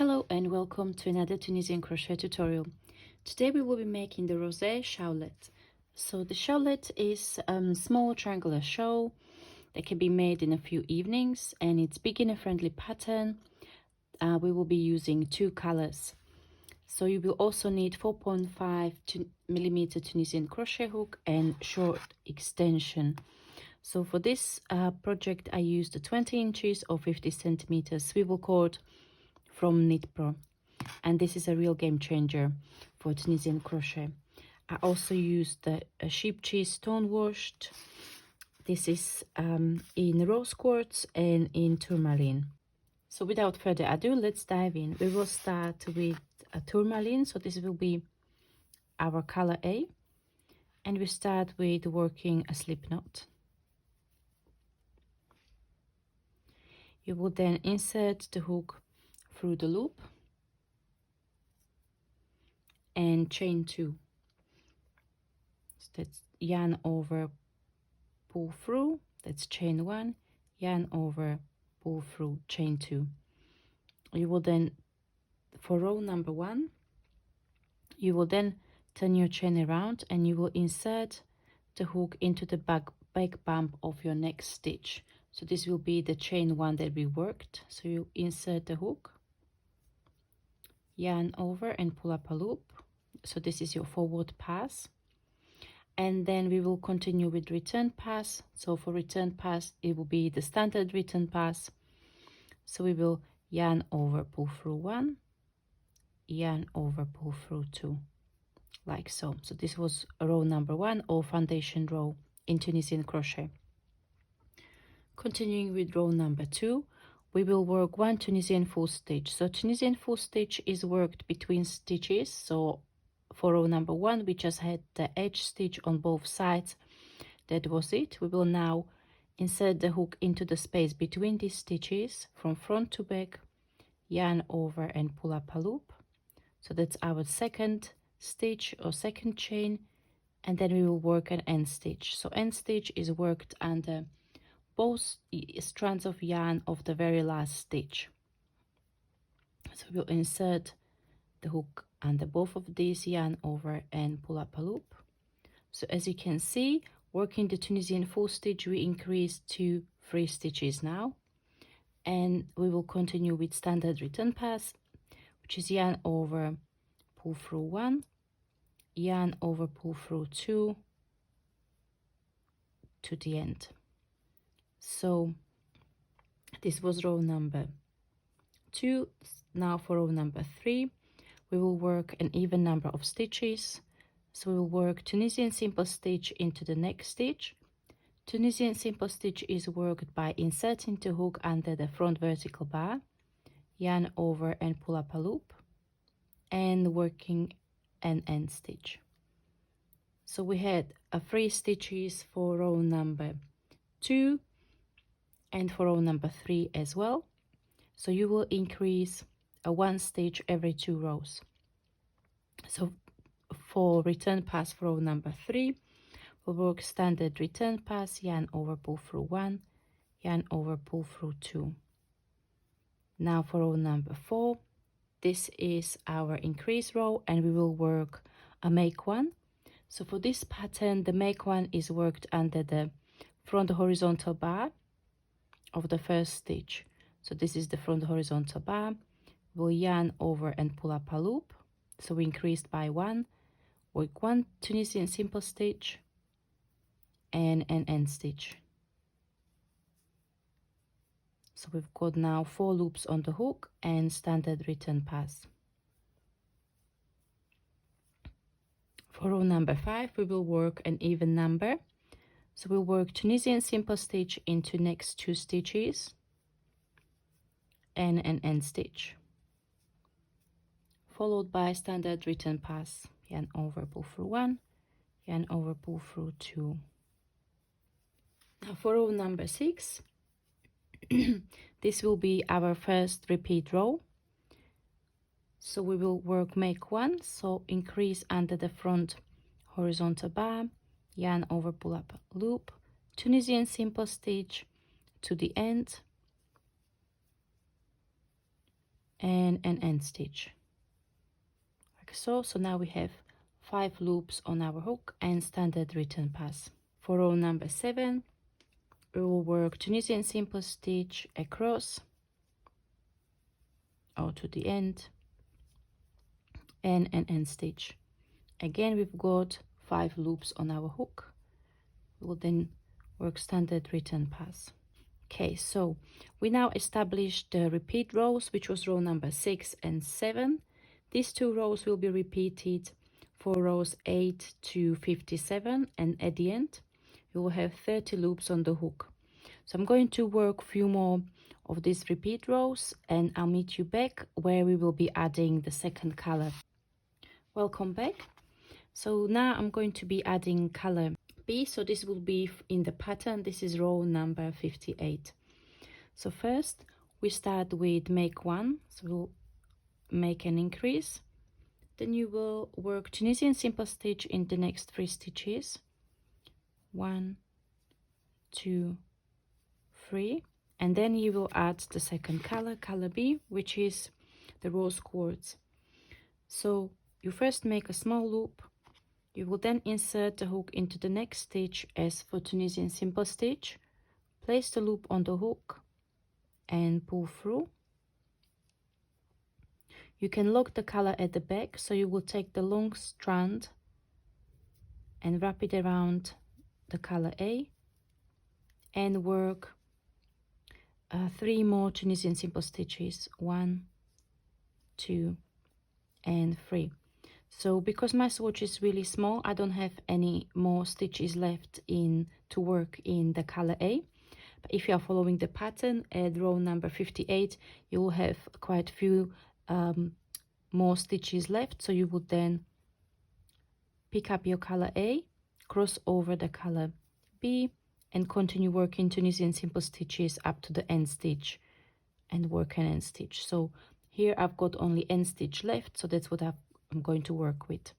Hello and welcome to another Tunisian crochet tutorial. Today we will be making the rosé shawlette. So the shawlette is a small triangular shawl that can be made in a few evenings, and it's beginner-friendly pattern. We will be using two colors. So you will also need 4.5 millimeter Tunisian crochet hook and short extension. So for this project I used a 20 inches or 50 centimeters swivel cord from Knit Pro, and this is a real game changer for Tunisian crochet. I also used a sheep cheese stone washed. This is in rose quartz and in tourmaline. So without further ado, let's dive in. We will start with a tourmaline, so this will be our color A, and we start with working a slip knot. You will then insert the hook through the loop and chain 2. So that's yarn over, pull through, that's chain 1, yarn over, pull through, chain 2. You will then, for row number 1, you will then turn your chain around and you will insert the hook into the back bump of your next stitch. So this will be the chain 1 that we worked. So you insert the hook, yarn over and pull up a loop. So this is your forward pass, and then we will continue with return pass. So for return pass, it will be the standard return pass. So we will yarn over, pull through 1, yarn over, pull through 2, like so. So this was row number 1, or foundation row in Tunisian crochet. Continuing with row number 2, we will work 1 Tunisian full stitch. So Tunisian full stitch is worked between stitches. So for row number 1, we just had the edge stitch on both sides. That was it. We will now insert the hook into the space between these stitches from front to back, yarn over and pull up a loop. So that's our second stitch or second chain, and then we will work an end stitch. So end stitch is worked under both strands of yarn of the very last stitch. So we'll insert the hook under both of these, yarn over and pull up a loop. So as you can see, working the Tunisian full stitch, we increased to 3 stitches now, and we will continue with standard return pass, which is yarn over, pull through 1, yarn over, pull through 2 to the end. So this was row number 2. Now for row number 3, we will work an even number of stitches. So we will work Tunisian simple stitch into the next stitch. Tunisian simple stitch is worked by inserting the hook under the front vertical bar, yarn over and pull up a loop, and working an end stitch. So we had 3 stitches for row number 2 and for row number 3 as well. So you will increase a 1 stitch every 2 rows. So for return pass for row number 3, we'll work standard return pass, yarn over, pull through 1, yarn over, pull through 2. Now for row number 4, this is our increase row, and we will work a make 1. So for this pattern, the make 1 is worked under the front horizontal bar of the first stitch. So this is the front horizontal bar. We'll yarn over and pull up a loop. So we increased by 1, work 1 Tunisian simple stitch and an end stitch. So we've got now 4 loops on the hook and standard return pass. For row number 5, we will work an even number. So we'll work Tunisian simple stitch into next 2 stitches and an end stitch, followed by standard return pass, yarn over, pull through 1, yarn over, pull through 2. Now for row number 6, this will be our first repeat row. So we will work make 1, so increase under the front horizontal bar, yarn over, pull up a loop, Tunisian simple stitch to the end, and an end stitch, like so. So now we have 5 loops on our hook and standard return pass. For row number 7, we will work Tunisian simple stitch across or to the end and an end stitch. Again, we've got 5 loops on our hook. We will then work standard return pass. Okay, so we now established the repeat rows, which was row number 6 and 7. These 2 rows will be repeated for rows 8 to 57, and at the end you will have 30 loops on the hook. So I'm going to work a few more of these repeat rows and I'll meet you back where we will be adding the second color. Welcome back. So now I'm going to be adding color B, so this will be in the pattern. This is row number 58. So first we start with make 1, so we'll make an increase, then you will work Tunisian simple stitch in the next 3 stitches, 1, 2, 3, and then you will add the second color, color B, which is the rose quartz. So you first make a small loop. You will then insert the hook into the next stitch as for Tunisian simple stitch, place the loop on the hook and pull through. You can lock the color at the back, so you will take the long strand and wrap it around the color A and work 3 more Tunisian simple stitches, 1, 2 and 3. So because my swatch is really small, I don't have any more stitches left in to work in the color A. But if you are following the pattern at row number 58, you will have quite a few more stitches left. So you would then pick up your color A, cross over the color B, and continue working Tunisian simple stitches up to the end stitch and work an end stitch. So here I've got only end stitch left, so that's what I'm going to work with.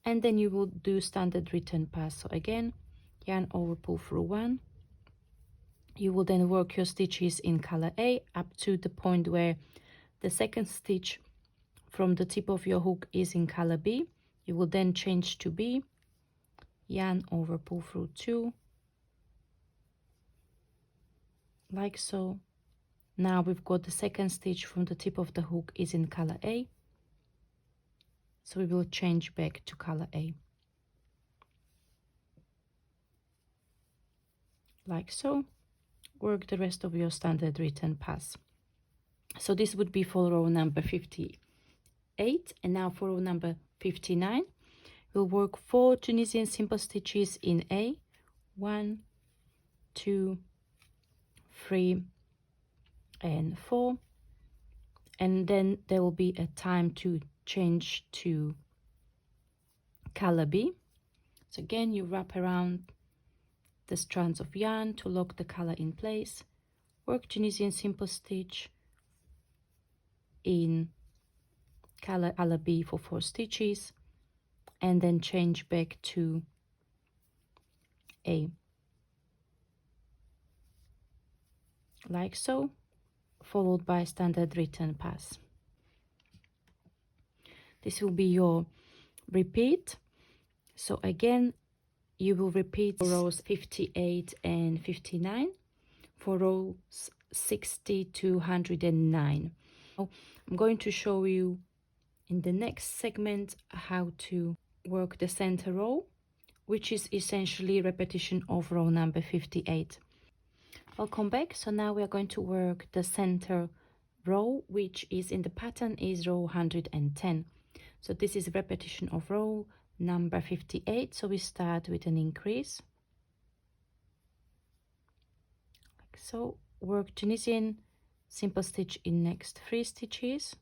And then you will do standard return pass. So again, yarn over, pull through 1. You will then work your stitches in color A up to the point where the second stitch from the tip of your hook is in color B. You will then change to B, yarn over, pull through 2, like so. Now we've got the second stitch from the tip of the hook is in color A, so we will change back to color A, like so. Work the rest of your standard return pass. So this would be for row number 58, and now for row number 59 we'll work 4 Tunisian simple stitches in A, 1, 2, 3 and 4, and then there will be a time to change to color B. So again, you wrap around the strands of yarn to lock the color in place, work Tunisian simple stitch in color B for 4 stitches, and then change back to A, like so, followed by standard return pass. This will be your repeat. So again, you will repeat rows 58 and 59 for rows 60 to 109. I'm going to show you in the next segment how to work the center row, which is essentially repetition of row number 58. Welcome back. So now we are going to work the center row, which is in the pattern is row 110. So this is a repetition of row number 58. So we start with an increase, like so. Work Tunisian simple stitch in next 3 stitches,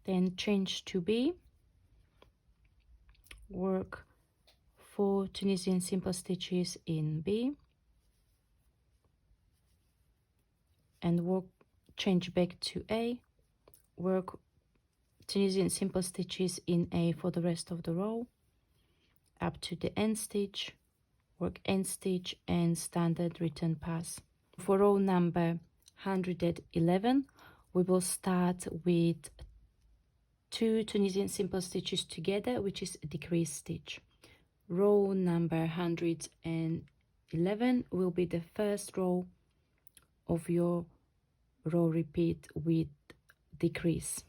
then change to B, work 4 Tunisian simple stitches in B, and work, change back to A, work Tunisian simple stitches in A for the rest of the row up to the end stitch, work end stitch and standard return pass. For row number 111, we will start with 2 Tunisian simple stitches together, which is a decrease stitch. Row number 111 will be the first row of your row repeat with decrease.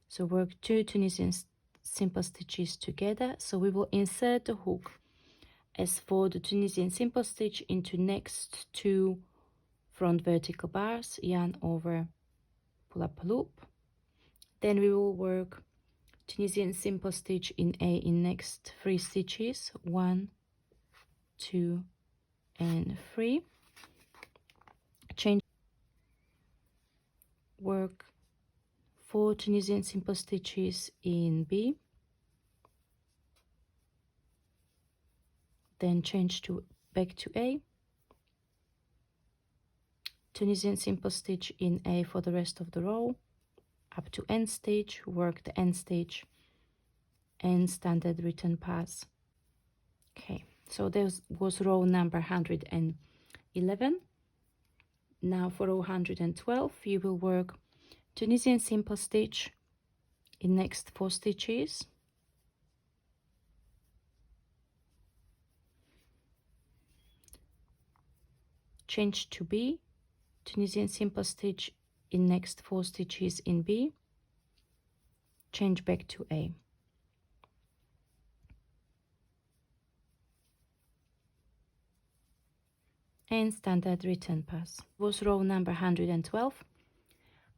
So work 2 Tunisian simple stitches together. So we will insert the hook as for the Tunisian simple stitch into next 2 front vertical bars, yarn over, pull up a loop. Then we will work Tunisian simple stitch in A in next 3 stitches, 1, 2 and 3. Change, work 4 Tunisian simple stitches in B, then change to back to A, Tunisian simple stitch in A for the rest of the row, up to end stitch, work the end stitch and standard return pass. Okay, so this was row number 111. Now for row 112 you will work Tunisian simple stitch in next 4 stitches, change to B, Tunisian simple stitch in next 4 stitches in B, change back to A. And standard return pass. Was row number 112,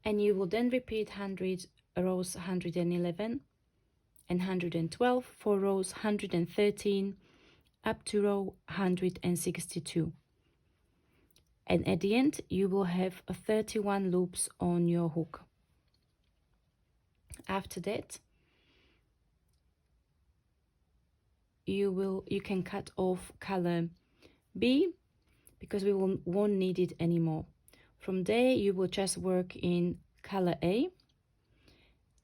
and you will then repeat rows 111 and 112 for rows 113 up to row 162. And at the end you will have 31 loops on your hook. After that you can cut off color B, because we won't need it anymore. From there you will just work in color A.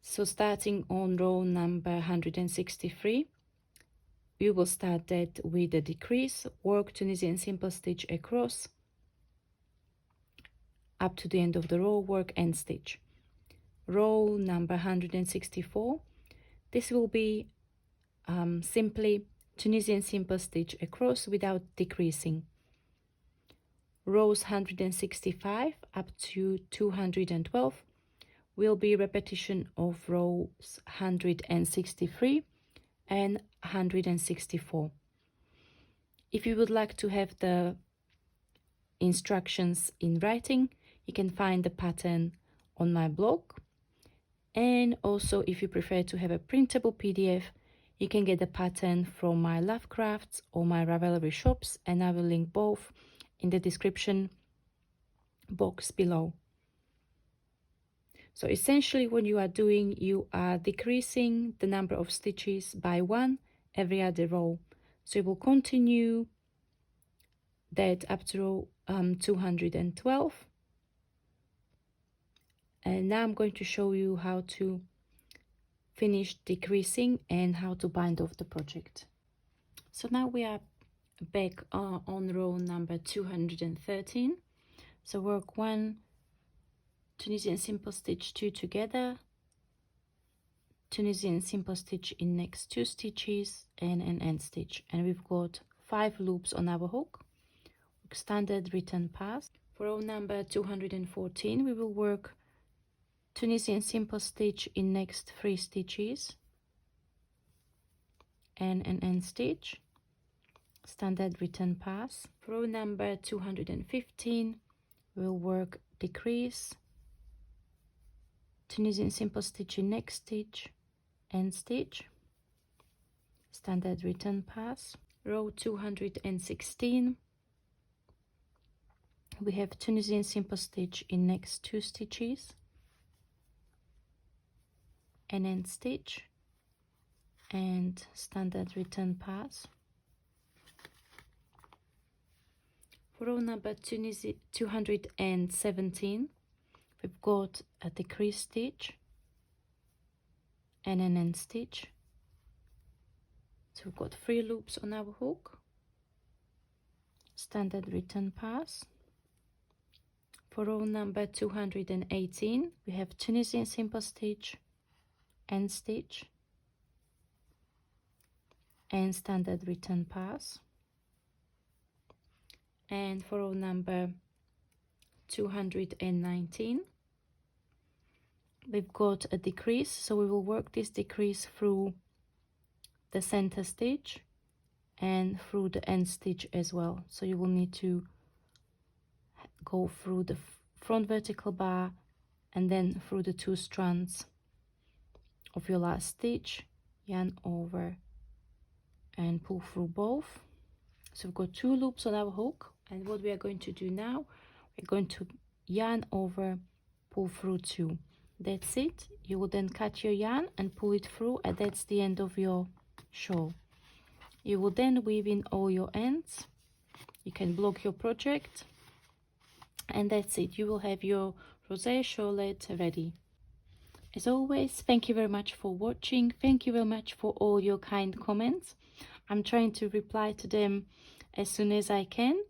So starting on row number 163, you will start that with a decrease, work Tunisian simple stitch across up to the end of the row, work end stitch. Row number 164, this will be simply Tunisian simple stitch across without decreasing. Rows 165 up to 212 will be repetition of rows 163 and 164. If you would like to have the instructions in writing, you can find the pattern on my blog. And also, if you prefer to have a printable PDF, you can get the pattern from my Love Crafts or my Ravelry shops, and I will link both in the description box below. So essentially what you are doing, you are decreasing the number of stitches by 1 every other row. So you will continue that up to row 212. And now I'm going to show you how to finish decreasing and how to bind off the project. So now we are back on row number 213. So work 1 Tunisian simple stitch 2 together, Tunisian simple stitch in next 2 stitches and an end stitch, and we've got 5 loops on our hook. Standard return pass. For row number 214 we will work Tunisian simple stitch in next 3 stitches and an end stitch, standard return pass. For row number 215 we'll work decrease, Tunisian simple stitch in next stitch, end stitch, standard return pass. Row 216 we have Tunisian simple stitch in next 2 stitches, an end stitch and standard return pass. For row number 217 we've got a decrease stitch and an end stitch. So we've got 3 loops on our hook, standard return pass. For row number 218, we have Tunisian simple stitch, end stitch, and standard return pass. And for row number 219, we've got a decrease, so we will work this decrease through the center stitch and through the end stitch as well. So you will need to go through the front vertical bar and then through the 2 strands of your last stitch, yarn over and pull through both. So we've got 2 loops on our hook, and what we are going to do now, we're going to yarn over, pull through 2. That's it. You will then cut your yarn and pull it through, and that's the end of your shawl. You will then weave in all your ends. You can block your project, and that's it. You will have your rosé shawlette ready. As always, thank you very much for watching. Thank you very much for all your kind comments. I'm trying to reply to them as soon as I can.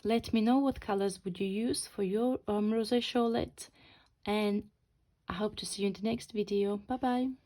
Let me know what colors would you use for your rosé shawlette, and I hope to see you in the next video. Bye bye.